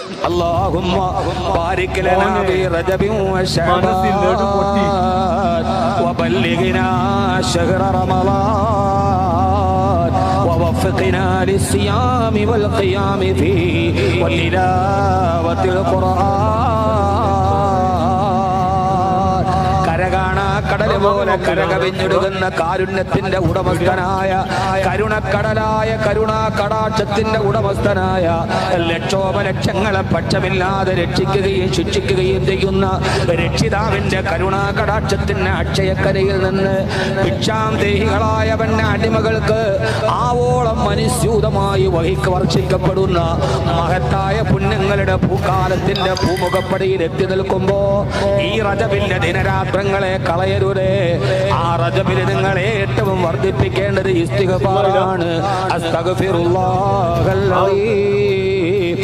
اللهم بارك لنا في رجب وشعبان وبلغنا شهر رمضان ووفقنا للصيام والقيام فيه وتلاوة القرآن കടല് പോലെ കരകവിഞ്ഞൊഴുകുന്ന കാരുണ്യത്തിന്റെ ഉടമസ്ഥനായ കരുണക്കടലായ കരുണാ കടാക്ഷത്തിന്റെ ഉടമസ്ഥനായ ലക്ഷോപലക്ഷങ്ങളെ പക്ഷമില്ലാതെ രക്ഷിക്കുകയും ശിക്ഷിക്കുകയും ചെയ്യുന്ന രക്ഷിതാവിന്റെ കരുണാ കടാക്ഷത്തിന്റെ അക്ഷയക്കരയിൽ നിന്ന് ഭിക്ഷാന്തേഹികളായവന്റെ അടിമകൾക്ക് ആവോളം മനുസ്യൂതമായി വർഷിക്കപ്പെടുന്ന മഹത്തായ പുണ്യങ്ങളുടെ പൂക്കാലത്തിന്റെ പൂമുഖപ്പടിയിൽ എത്തി നിൽക്കുമ്പോ ഈ റജബിന്റെ ദിനരാത്രങ്ങളെ കളയരുതേ. ആ റജബിൽ നിങ്ങളെ ഏറ്റവും വർദ്ധിപ്പിക്കേണ്ടത് ഇസ്തിഗ്ഫാറാണ്. അസ്തഗ്ഫിറുല്ലാഹൽ അലീം.